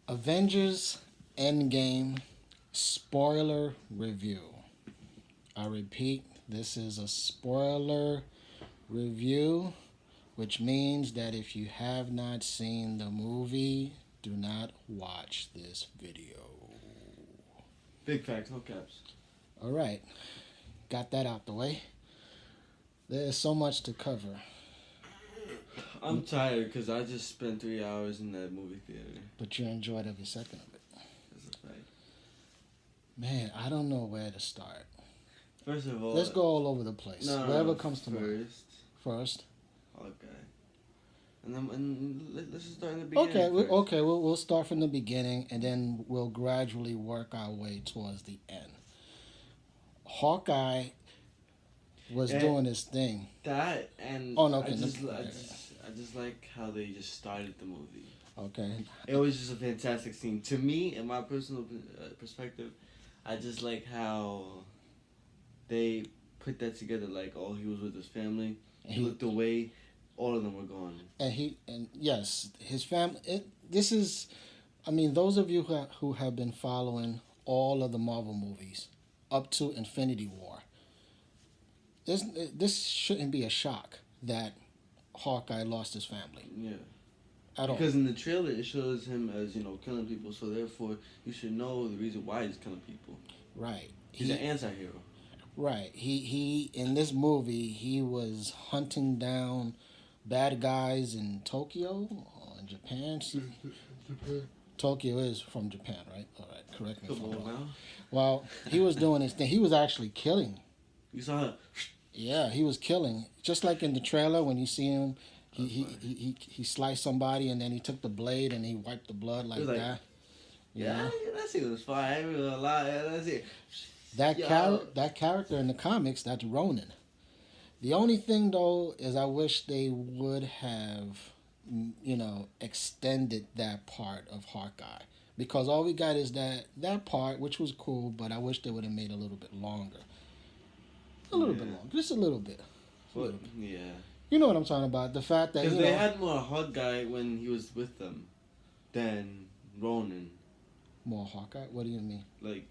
Avengers Endgame spoiler review. I repeat, this is a spoiler review, which means that if you have not seen the movie, do not watch this video. Big facts, no caps. All right, got that out the way. There's so much to cover, I'm tired because I just spent 3 hours in that movie theater. but you enjoyed every second of it. That's a fact. Man, I don't know where to start. First of all, Let's go all over the place. Wherever comes to mind. First. Okay. Let's just start in the beginning. Okay. We'll start from the beginning, and then we'll gradually work our way towards the end. Hawkeye was doing his thing. That and Oh no! I just like how they just started the movie. Okay. It was just a fantastic scene to me, in my personal perspective. I just like how they put that together. Like, oh, he was with his family. He looked away. All of them were gone. And yes, his family. This is, I mean, those of you who have been following all of the Marvel movies up to Infinity War. This shouldn't be a shock that Hawkeye lost his family. Yeah. At all. Because in the trailer it shows him as, killing people, so therefore you should know the reason why he's killing people. Right. He's an anti-hero. Right. He in this movie he was hunting down bad guys in Tokyo or in Japan. Japan. Tokyo is from Japan, right? All right, correct me if I'm wrong. Well, he was doing his thing. He was actually killing. You saw it? Yeah, he was killing. Just like in the trailer when you see him, he sliced somebody and then he took the blade and he wiped the blood like that. Yeah, that scene was fire. I ain't gonna lie. That's it. That character in the comics, that's Ronin. The only thing though is I wish they would have, extended that part of Hawkeye, because all we got is that part, which was cool, but I wish they would have made it a little bit longer. A little bit longer, just a little bit. Yeah. You know what I'm talking about? The fact that because they had more Hawkeye when he was with them than Ronin. More Hawkeye? What do you mean? Like,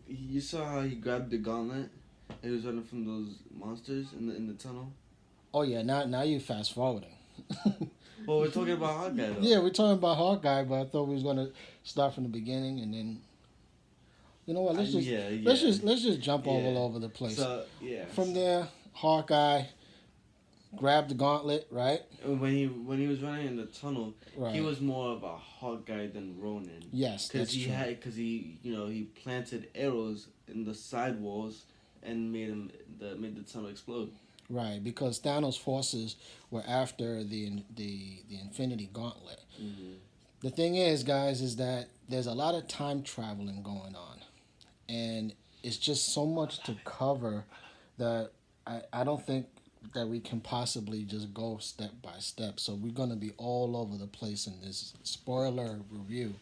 you saw how he grabbed the gauntlet and he was running from those monsters in the tunnel. Oh yeah, now you fast forwarding. Well, we're talking about Hawkeye though. Yeah, we're talking about Hawkeye, but I thought we was gonna start from the beginning and then. You know what? Let's just jump all over the place. So yeah. From there, Hawkeye grabbed the gauntlet, right? When he was running in the tunnel, right. He was more of a Hawkeye than Ronin. Yes, because he planted arrows in the side walls and made the tunnel explode. Right, because Thanos' forces were after the Infinity Gauntlet. Mm-hmm. The thing is, guys, is that there's a lot of time traveling going on. And it's just so much to cover that I don't think that we can possibly just go step by step. So we're going to be all over the place in this spoiler review.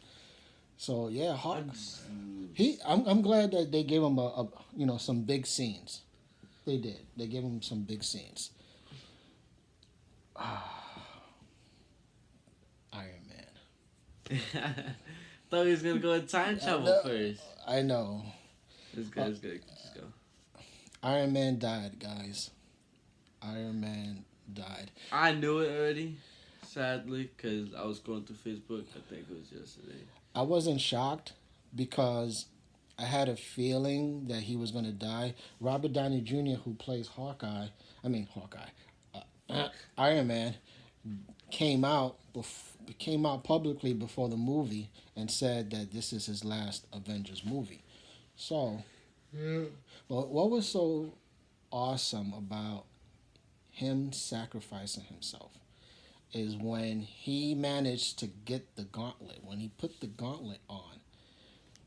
So yeah, I'm glad that they gave him a some big scenes. They did. They gave him some big scenes. Iron Man. Thought he was gonna go in time travel first. I know. It's good. Let's go. Iron Man died, guys. Iron Man died. I knew it already, sadly, because I was going through Facebook. I think it was yesterday. I wasn't shocked because I had a feeling that he was going to die. Robert Downey Jr., who plays Iron Man, came out publicly before the movie and said that this is his last Avengers movie. So, but what was so awesome about him sacrificing himself is when he managed to get the gauntlet. When he put the gauntlet on,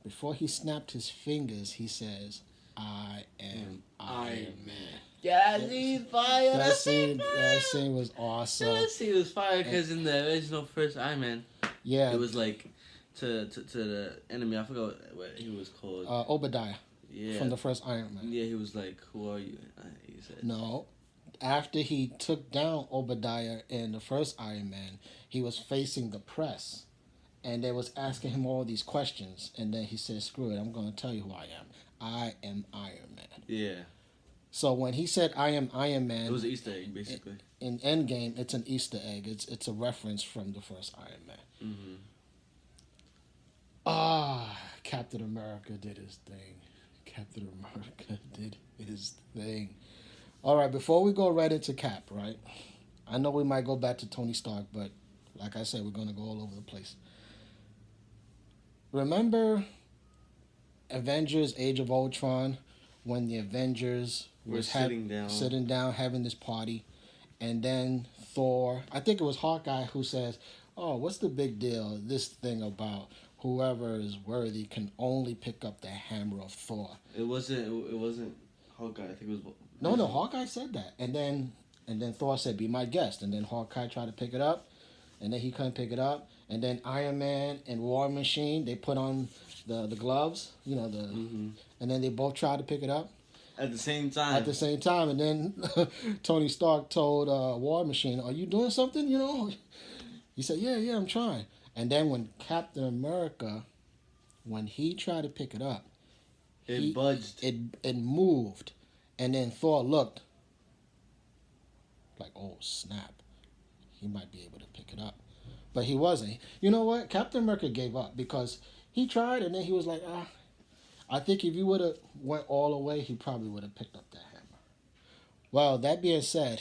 before he snapped his fingers, he says, "I am Iron Man." Yeah, that scene fire. That scene was awesome. That scene was fire because in the original first Iron Man, yeah, it was like to the enemy. I forgot what he was called. Obadiah. Yeah. From the first Iron Man. Yeah, he was like, "Who are you?" He said. No. After he took down Obadiah in the first Iron Man, he was facing the press. and they was asking him all these questions, and then he said, "Screw it, I'm going to tell you who I am. I am Iron Man." Yeah. So when he said, "I am Iron Man," It was an Easter egg, basically. in Endgame, it's an Easter egg. It's a reference from the first Iron Man. Mm-hmm. Captain America did his thing. Captain America did his thing. All right, before we go right into Cap, right? I know we might go back to Tony Stark, but like I said, we're going to go all over the place. Remember Avengers Age of Ultron when the Avengers We're sitting down having this party, and then Thor, I think it was Hawkeye, who says, "Oh, what's the big deal? This thing about whoever is worthy can only pick up the hammer of Thor." It wasn't Hawkeye. I think it was. No, Hawkeye said that, and then Thor said, "Be my guest," and then Hawkeye tried to pick it up, and then he couldn't pick it up, and then Iron Man and War Machine, they put on the gloves, and then they both tried to pick it up at the same time. And then Tony Stark told War Machine, "Are you doing something?" He said, "Yeah, I'm trying." And then when Captain America, when he tried to pick it up, it budged. It moved, and then Thor looked like, "Oh snap, he might be able to pick it up," but he wasn't. You know what? Captain America gave up because he tried, and then he was like, I think if he would have went all the way, he probably would have picked up that hammer. Well, that being said,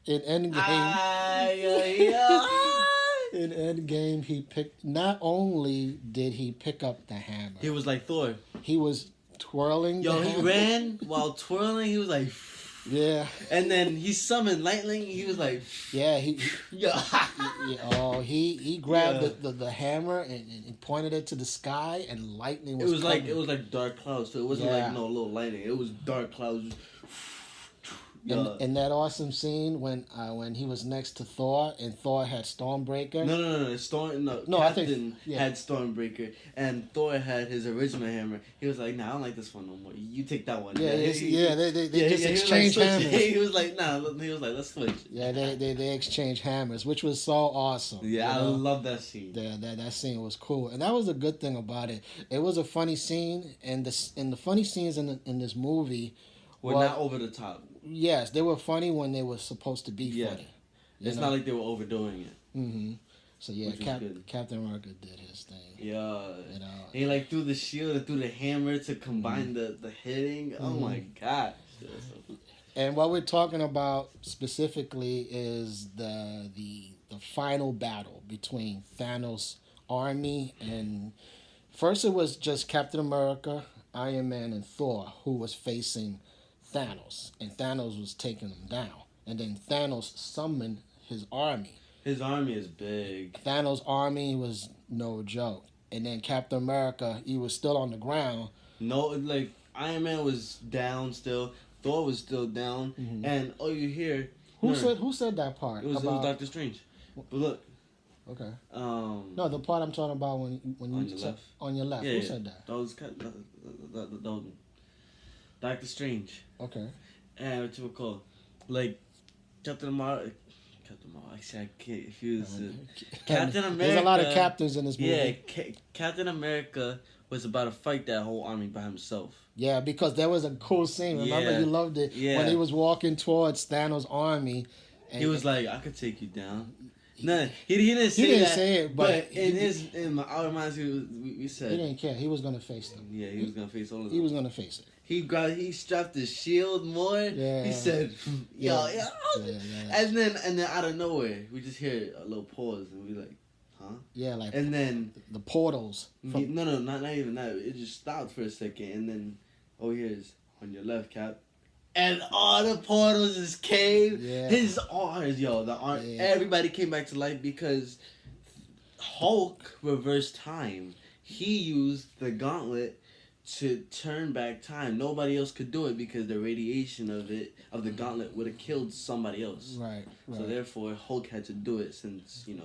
in Endgame, he picked. Not only did he pick up the hammer, he was like Thor. He was twirling. Yo, he ran while twirling. He was like, yeah. And then he summoned lightning. He was like, yeah, he grabbed Yeah. the hammer and pointed it to the sky, and lightning was. It was like dark clouds. So it wasn't like no little lightning. It was dark clouds. And that awesome scene when he was next to Thor and Thor had Stormbreaker. No, Captain had Stormbreaker and Thor had his original hammer. He was like, "Nah, I don't like this one no more. You take that one." They just exchanged hammers. He was like, "Nah." He was like, "Let's switch." Yeah, they exchanged hammers, which was so awesome. Yeah, I love that scene. Yeah, that scene was cool, and that was a good thing about it. It was a funny scene, and the funny scenes in this movie were not over the top. Yes, they were funny when they were supposed to be funny. It's not like they were overdoing it. Mm-hmm. So Captain America did his thing. Yeah. He like threw the shield and threw the hammer to combine the hitting. Mm-hmm. Oh my gosh. And what we're talking about specifically is the final battle between Thanos' army, and first it was just Captain America, Iron Man, and Thor who was facing Thanos, and Thanos was taking them down. And then Thanos summoned his army. His army is big. Thanos' army was no joke. And then Captain America, he was still on the ground. No, like Iron Man was down still. Thor was still down. Mm-hmm. And all you hear. Who said that part? It was Doctor Strange. But look. Okay. No, the part I'm talking about when on your left. On your left. Yeah, Who said that? That was Doctor Strange. Okay. And what you would call, like, Captain America. Actually, I can't confuse it. Captain America. There's a lot of captains in this movie. Yeah, Captain America was about to fight that whole army by himself. Yeah, because there was a cool scene. Remember, you loved it when he was walking towards Thanos' army. And he was like, "I could take you down." No, he didn't say it, but in our minds, we said he didn't care. He was gonna face them. Yeah, he was gonna face all of them. He was gonna face it. He strapped his shield more. Yeah. He said, "Yo." And then out of nowhere, we just hear a little pause, and we like, "Huh?" Yeah, like. And then the portals. No, not even that. It just stopped for a second, and then here's on your left, Cap. And all the portals just came. Yeah. His arms, everybody came back to life because Hulk reversed time. He used the gauntlet to turn back time. Nobody else could do it because the radiation of the gauntlet would have killed somebody else. Right. So therefore, Hulk had to do it since he's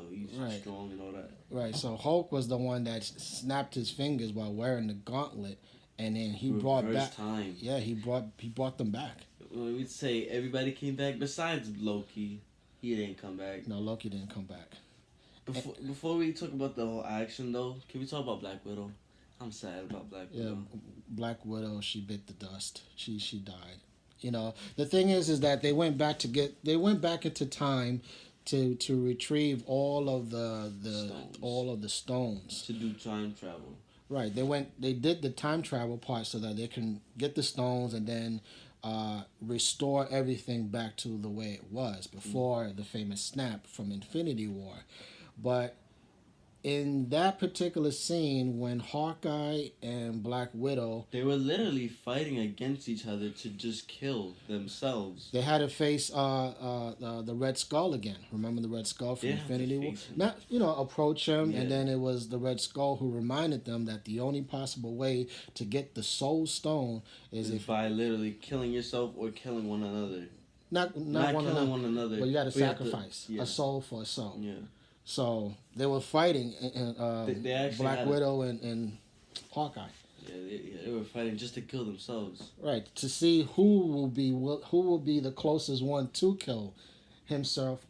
strong and all that. Right. So Hulk was the one that snapped his fingers while wearing the gauntlet. And then he brought back time. Yeah, he brought them back. Well, we'd say everybody came back besides Loki. He didn't come back. No, Loki didn't come back. Before we talk about the whole action though, can we talk about Black Widow? I'm sad about Black Yeah, Widow. Black Widow. She bit the dust. She died. You know, the thing is that they went back into time to retrieve Stones all of the stones. to do time travel. Right. They did the time travel part so that they can get the stones and then restore everything back to the way it was before the famous snap from Infinity War. But in that particular scene, when Hawkeye and Black Widow, They were literally fighting against each other to just kill themselves. they had to face the Red Skull again. Remember the Red Skull from Yeah, Infinity to War? face him. Not approach him, Yeah. and then it was the Red Skull who reminded them that the only possible way to get the Soul Stone is Is if by literally killing yourself or killing one another. not Not one killing another, one another. but you got to but you have to- sacrifice yeah. a soul for a soul. Yeah. So they were fighting, They actually Black had Widow and Hawkeye. Yeah, they were fighting just to kill themselves. Right, to see who will be the closest one to kill himself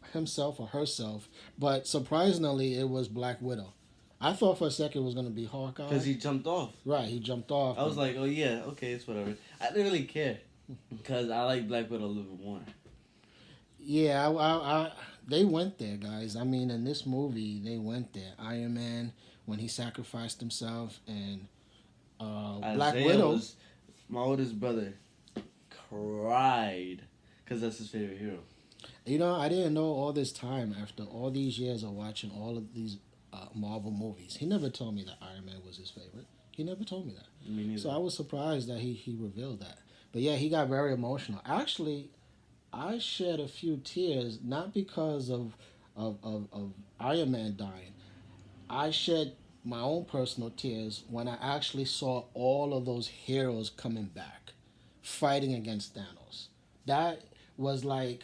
or herself. But surprisingly, it was Black Widow. I thought for a second it was going to be Hawkeye. Because he jumped off. Right, he jumped off. I was like, oh yeah, okay, it's whatever. I didn't really care. Because I like Black Widow a little bit more. Yeah, they went there, guys. I mean, in this movie, they went there. Iron Man, when he sacrificed himself, and Black Isaiah Widow. My oldest brother cried. Because that's his favorite hero. You know, I didn't know all this time, after all these years of watching all of these Marvel movies. He never told me that Iron Man was his favorite. He never told me that. Me neither. So I was surprised that he revealed that. But yeah, he got very emotional. Actually, I shed a few tears, not because of Iron Man dying. I shed my own personal tears when I actually saw all of those heroes coming back, fighting against Thanos. That was like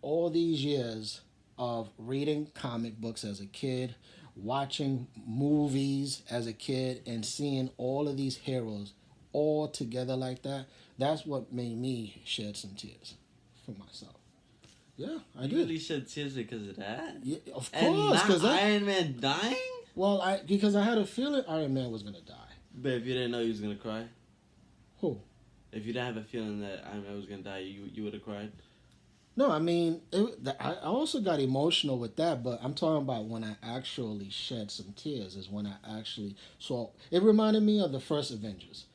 all these years of reading comic books as a kid, watching movies as a kid, and seeing all of these heroes all together like that. That's what made me shed some tears for myself. Yeah, I You did. really shed tears because of that? Yeah, of And course, not because Iron Man dying? because I had a feeling Iron Man was gonna die. But if you didn't know he was going to cry? Who? If you didn't have a feeling that Iron Man was going to die, you would have cried? No, I mean, I also got emotional with that, but I'm talking about when I actually shed some tears. Is when I actually saw. It reminded me of the first Avengers,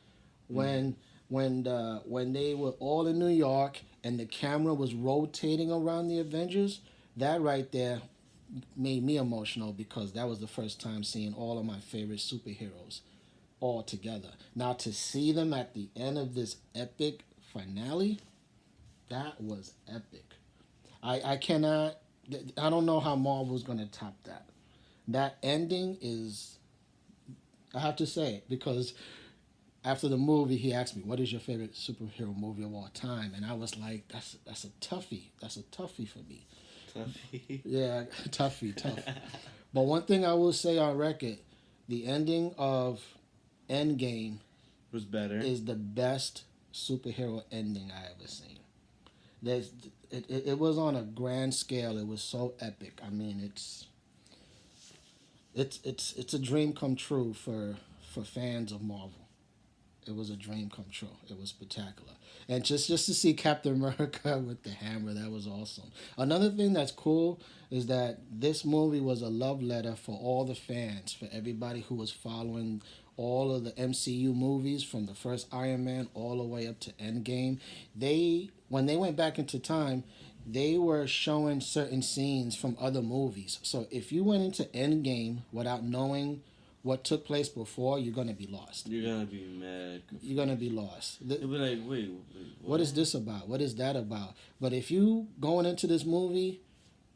when they were all in New York and the camera was rotating around the Avengers. That right there made me emotional because that was the first time seeing all of my favorite superheroes all together. Now to see them at the end of this epic finale, that was epic. I cannot. I don't know how Marvel's gonna top that. That ending is. I have to say it because after the movie, he asked me, "What is your favorite superhero movie of all time?" And I was like, "That's a toughie. That's a toughie for me." Tuffy. Yeah, tough. But one thing I will say on record, the ending of Endgame Was better. is the best superhero ending I ever seen. It was on a grand scale. It was so epic. I mean, it's a dream come true for fans of Marvel. It was a dream come true. It was spectacular. And just to see Captain America with the hammer, that was awesome. Another thing that's cool is that this movie was a love letter for all the fans, for everybody who was following all of the MCU movies from the first Iron Man all the way up to Endgame. When they went back into time, they were showing certain scenes from other movies. So if you went into Endgame without knowing what took place before, you're gonna be lost. You're gonna be mad. You're gonna be lost. You'll be like, wait, What is this about? What is that about? But if you going into this movie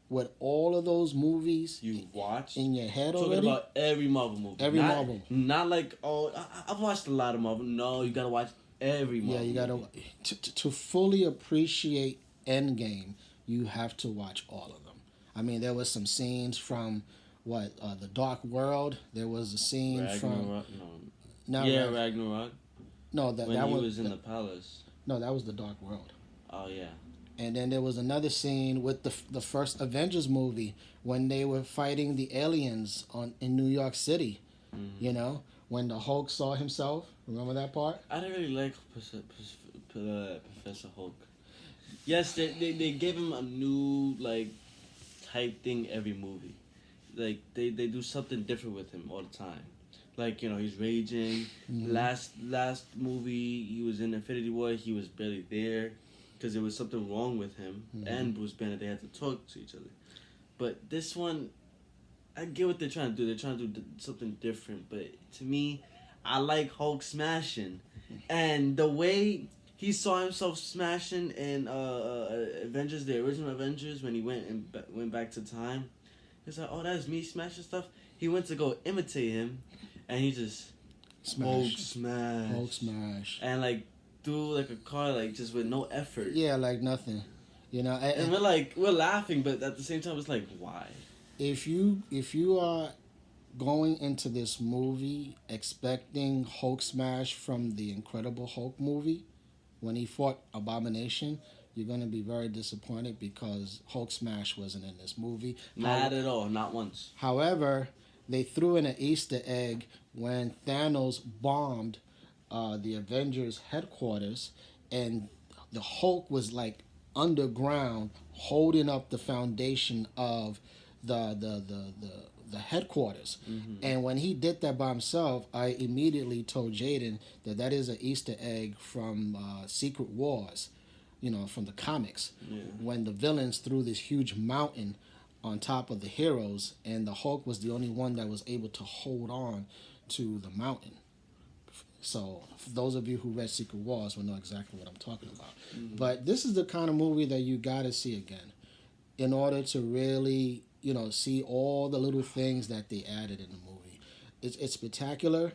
with all of those movies You watched? in your head Talking already, about every Marvel movie. Every not, Marvel. Not like, oh, I've watched a lot of Marvel. No, you gotta watch every Marvel you gotta movie. to fully appreciate Endgame, you have to watch all of them. I mean, there was some scenes from the Dark World. There was a scene from Ragnarok? No. not Yeah, Rag- Ragnarok. no When that he was was in the palace. no, that was the Dark World. Oh, yeah. And then there was another scene with the first Avengers movie when they were fighting the aliens in New York City. Mm-hmm. You know, when the Hulk saw himself. Remember that part? I didn't really like Professor Hulk. Yes, they gave him a new like type thing every movie. Like they do something different with him all the time. Like, you know, he's raging. Mhm. Last movie he was in Infinity War, he was barely there because there was something wrong with him and Bruce Banner. They had to talk to each other. But this one, I get what they're trying to do. They're trying to do something different. But to me, I like Hulk smashing, and the way he saw himself smashing in Avengers, the original Avengers, when he went back to time. He's like, oh, that's me smashing stuff. He went to go imitate him, and he just Hulk smash, and like threw like a car like just with no effort. Yeah, like nothing. You know, And we're laughing, but at the same time, it's like, why? If you are going into this movie expecting Hulk smash from the Incredible Hulk movie when he fought Abomination, you're going to be very disappointed because Hulk smash wasn't in this movie. Not at all, not once. However, they threw in an Easter egg when Thanos bombed the Avengers headquarters, and the Hulk was like underground holding up the foundation of the headquarters. Mm-hmm. And when he did that by himself, I immediately told Jaden that is an Easter egg from Secret Wars, you know, from the comics. Yeah. When the villains threw this huge mountain on top of the heroes, and the Hulk was the only one that was able to hold on to the mountain. So, for those of you who read Secret Wars will know exactly what I'm talking about. Mm-hmm. But this is the kind of movie that you got to see again in order to really, you know, see all the little things that they added in the movie. It's spectacular.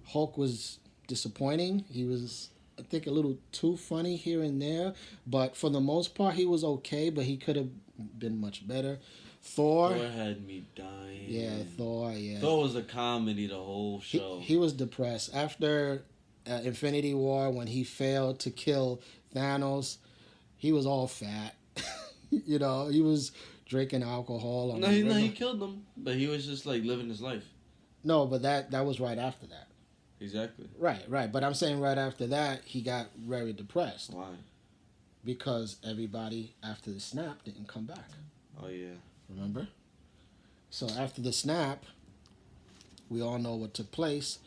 Hulk was disappointing. He was, I think, a little too funny here and there. But for the most part, he was okay, but he could have been much better. Thor had me dying. Yeah, Thor, yeah. Thor was a comedy the whole show. He was depressed. After Infinity War, when he failed to kill Thanos, he was all fat. You know, he was drinking alcohol. He killed them, but he was just like living his life. No, but that was right after that. Exactly. Right. But I'm saying right after that, he got very depressed. Why? Because everybody after the snap didn't come back. Oh, yeah. Remember? So after the snap, we all know what took place.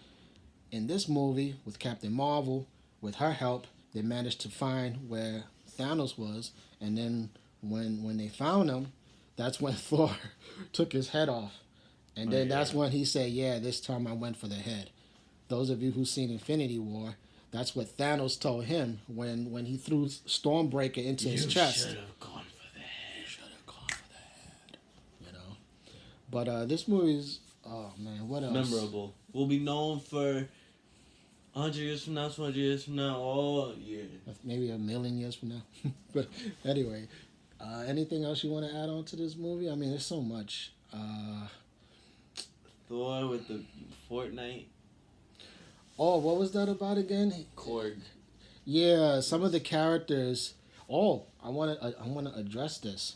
In this movie, with Captain Marvel, with her help, they managed to find where Thanos was. And then when they found him, that's when Thor took his head off. And then that's when he said, yeah, this time I went for the head. Those of you who've seen Infinity War, that's what Thanos told him when he threw Stormbreaker into his chest. You should have gone for the head. You know? But this movie's, oh man, what else? Memorable. Will be known for 100 years from now, 200 years from now, all year. Maybe a million years from now. But anyway, anything else you want to add on to this movie? I mean, there's so much. Thor with the Fortnite. Oh, what was that about again? Korg. Yeah, some of the characters. Oh, I want to address this.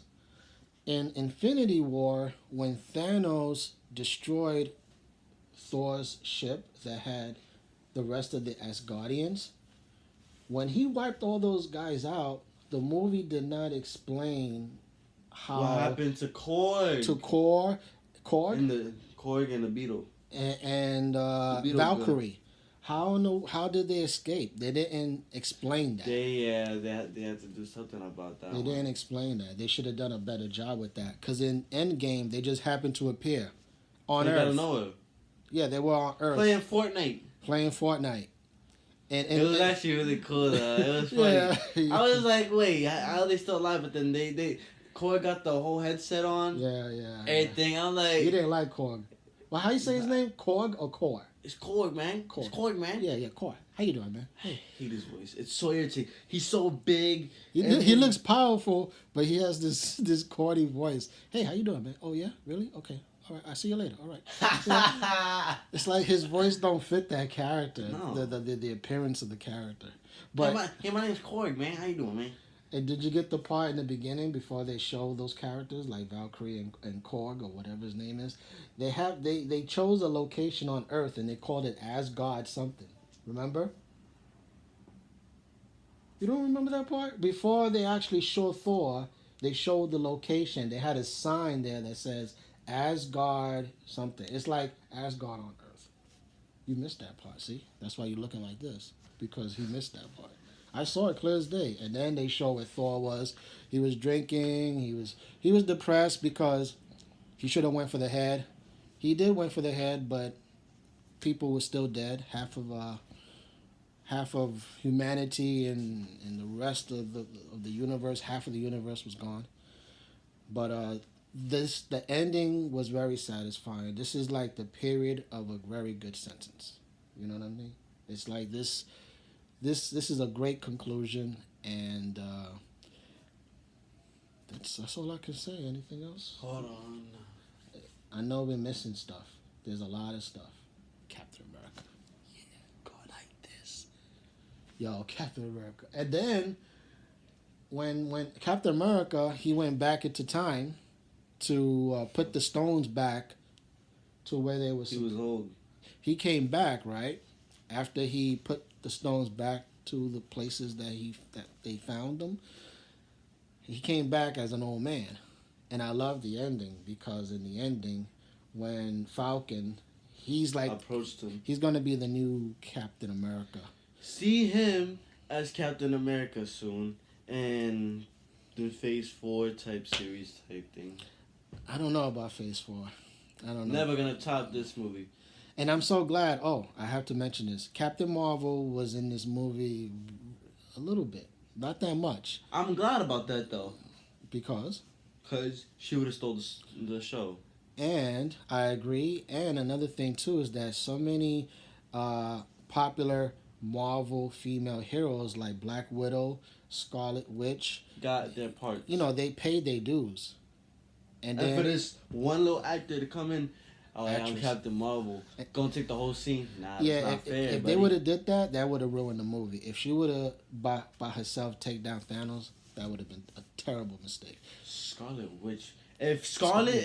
In Infinity War, when Thanos destroyed Thor's ship that had the rest of the Asgardians, when he wiped all those guys out, the movie did not explain how What happened to Korg? Korg and the Korg and the Beetle and Valkyrie. How did they escape? They didn't explain that. They had to do something about that. They didn't explain that. They should have done a better job with that. Because in Endgame, they just happened to appear on Earth. Out of nowhere. Yeah, they were on Earth. Playing Fortnite. And it was actually really cool, though. It was funny. Yeah. I was like, wait, how are they still alive? But then Korg got the whole headset on. Yeah. Everything. I'm like... You didn't like Korg. Well, how you say his name? Korg or Kor? It's Korg, man. Korg. It's Korg, man. Yeah, Korg. How you doing, man? Hey. I hate his voice. It's so irritating. He's so big. He looks powerful, but he has this corny voice. Hey, how you doing, man? Oh, yeah? Really? Okay. All right, I'll see you later. All right. It's like his voice don't fit that character, no. the appearance of the character. But hey, my name's Korg, man. How you doing, man? And did you get the part in the beginning before they show those characters like Valkyrie and Korg or whatever his name is? They chose a location on Earth and they called it Asgard something. Remember? You don't remember that part? Before they actually show Thor, they showed the location. They had a sign there that says Asgard something. It's like Asgard on Earth. You missed that part, see? That's why you're looking like this. Because he missed that part. I saw it clear as day. And then they show where Thor was. He was drinking. He was depressed because he should have went for the head. He did went for the head, but people were still dead. Half of humanity and the rest of the universe, half of the universe was gone. But the ending was very satisfying. This is like the period of a very good sentence. You know what I mean? It's like this is a great conclusion, and that's all I can say. Anything else? Hold on. I know we're missing stuff. There's a lot of stuff. Captain America. Yeah, go like this. Yo, Captain America. And then when Captain America, he went back into time to put the stones back to where they was. He was old. He came back, right? After he put the stones back to the places that they found them. He came back as an old man. And I love the ending because in the ending, when Falcon, he's like approached him. He's gonna be the new Captain America. See him as Captain America soon, and the Phase 4 type series type thing. I don't know about Phase 4. I don't know. Never gonna top this movie. And I'm so glad. Oh, I have to mention this. Captain Marvel was in this movie a little bit, not that much. I'm glad about that though. Because she would have stole the show. And I agree. And another thing too is that so many popular Marvel female heroes like Black Widow, Scarlet Witch got their parts. You know, they paid their dues. And then for this one little actor to come in, oh, I'm Captain Marvel, gonna take the whole scene. Nah, yeah, that's not fair. If they would have did that, that would have ruined the movie. If she would have by herself take down Thanos, that would have been a terrible mistake. Scarlet Witch. If Scarlet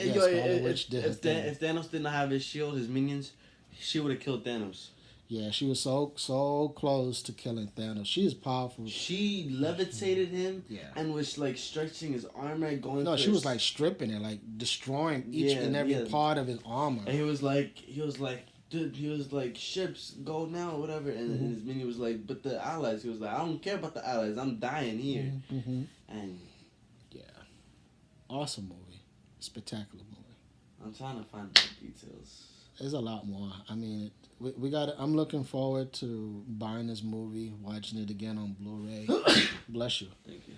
Witch if Thanos did not have his shield, his minions, she would have killed Thanos. Yeah, she was so close to killing Thanos. She is powerful. She levitated him and was like stretching his armor, going. No, she was like stripping it, like destroying each and every part of his armor. And he was like, dude, he was like, ships go now or whatever. And his minion was like, but the allies. He was like, I don't care about the allies. I'm dying here. And yeah, awesome movie, spectacular movie. I'm trying to find the details. There's a lot more. I mean, we got. I'm looking forward to buying this movie, watching it again on Blu-ray. Bless you. Thank you.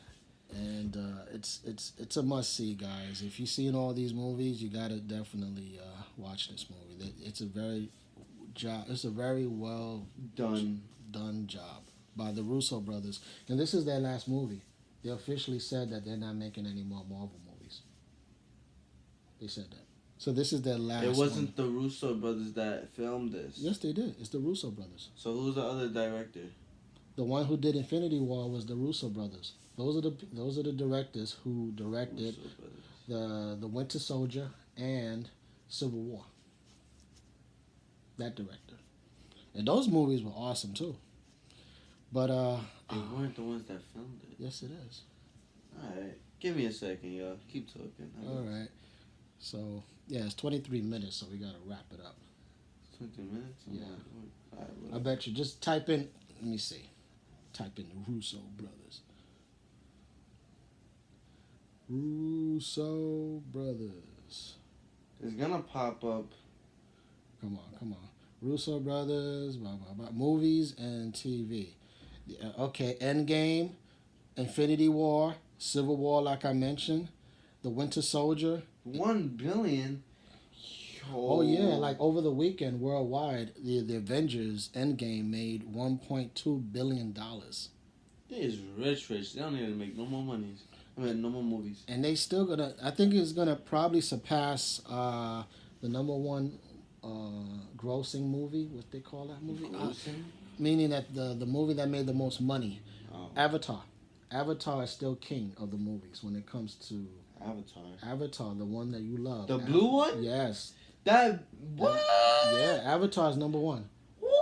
And it's a must see, guys. If you've seen all these movies, you gotta definitely watch this movie. It's a very well done job by the Russo brothers, and this is their last movie. They officially said that they're not making any more Marvel movies. They said that. So this is their last. It wasn't the Russo brothers that filmed this. Yes, they did. It's the Russo brothers. So who's the other director? The one who did Infinity War was the Russo brothers. Those are the directors who directed the Winter Soldier and Civil War. That director. And those movies were awesome too. But they weren't the ones that filmed it. Yes, it is. Alright. Give me a second, y'all. Keep talking. Alright. So yeah, it's 23 minutes, so we gotta wrap it up. 20 minutes? Yeah. Right, I bet you just type in. Let me see. Type in the Russo brothers. Russo brothers. It's gonna pop up. Come on. Russo brothers. Blah blah blah. Movies and TV. Yeah, okay. Endgame, Infinity War, Civil War, like I mentioned, the Winter Soldier. 1 billion. Oh yeah, like over the weekend worldwide, the Avengers Endgame made $1.2 billion. They is rich. They don't need to make no more monies. I mean, no more movies. And they still gonna. I think it's gonna probably surpass the number one grossing movie. What they call that movie? Grossing? Meaning that the movie that made the most money. Oh. Avatar. Avatar is still king of the movies when it comes to Avatar, the one that you love. The blue one? Yes. That what? Yeah, Avatar is number one. What?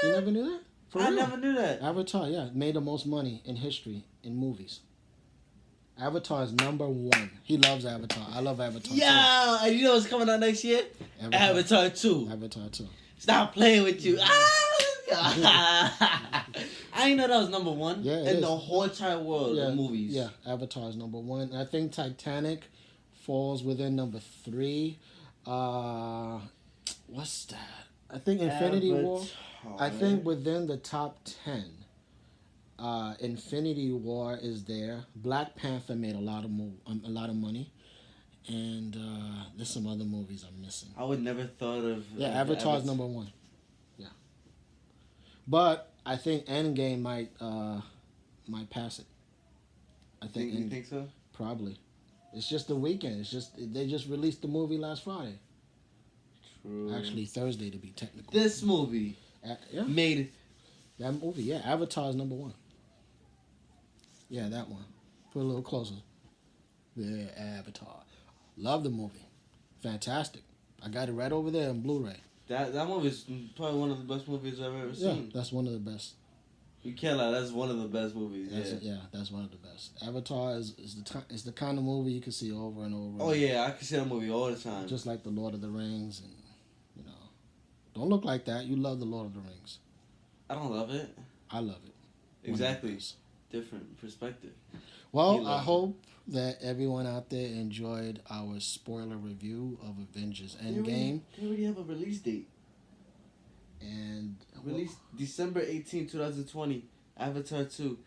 You never knew that? For I real. never knew that. Avatar, yeah, made the most money in history in movies. Avatar is number one. He loves Avatar. I love Avatar too. Yeah, and you know what's coming out next year? Avatar 2. Avatar 2. Stop playing with you. I didn't know that was number one in the whole entire world of movies. Yeah, Avatar is number one. I think Titanic falls within number 3. What's that? I think Infinity War. I think within the top 10. Infinity War is there. Black Panther made a lot of money, and there's some other movies I'm missing. I would never thought of. Avatar is number 1. Yeah, but I think Endgame might pass it. I think. You think so? Probably. It's just the weekend. They just released the movie last Friday. True. Actually, Thursday to be technical. This movie made that movie. Yeah, Avatar is number 1. Yeah, that one. Put a little closer. Yeah, Avatar. Love the movie. Fantastic. I got it right over there on Blu-ray. That movie is probably one of the best movies I've ever seen. Yeah, that's one of the best. You can't lie. That's one of the best movies. That's one of the best. Avatar is the kind of movie you can see over and over. Oh yeah, I can see that movie all the time. Just like the Lord of the Rings, and don't look like that. You love the Lord of the Rings. I don't love it. I love it. Exactly. Different perspective. Well, I hope that everyone out there enjoyed our spoiler review of Avengers Endgame. They already have a release date. And released December 18, 2020. Avatar 2.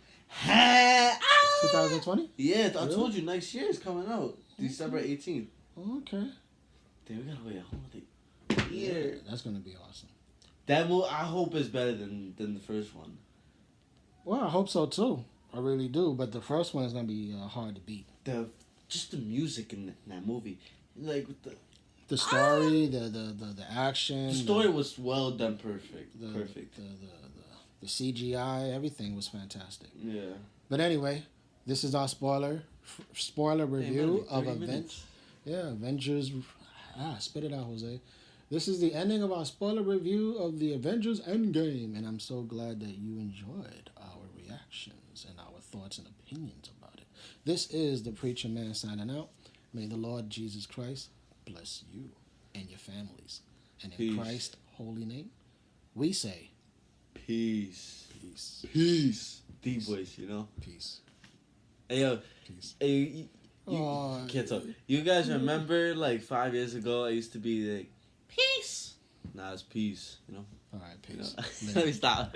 2020? Yeah, I told you next year is coming out. December 18th. Okay. Then we gotta wait a whole year. Yeah, that's gonna be awesome. That movie, I hope is better than the first one. Well, I hope so too. I really do. But the first one is gonna be hard to beat. Just the music in that movie, like with the story, the action. The story was well done, perfect. The CGI, everything was fantastic. Yeah. But anyway, this is our spoiler review of Avengers. Yeah, Avengers. Spit it out, Jose. This is the ending of our spoiler review of the Avengers Endgame, and I'm so glad that you enjoyed our reactions and our thoughts and opinions about it. This is the Preacher Man signing out. May the Lord Jesus Christ bless you and your families. And in Christ's holy name, we say, peace. Peace. Peace. Deep voice, Peace. Hey, yo. Peace. Hey, you can't talk. You guys remember, like, 5 years ago, I used to be like, peace. Now it's peace, All right, peace. Let me stop.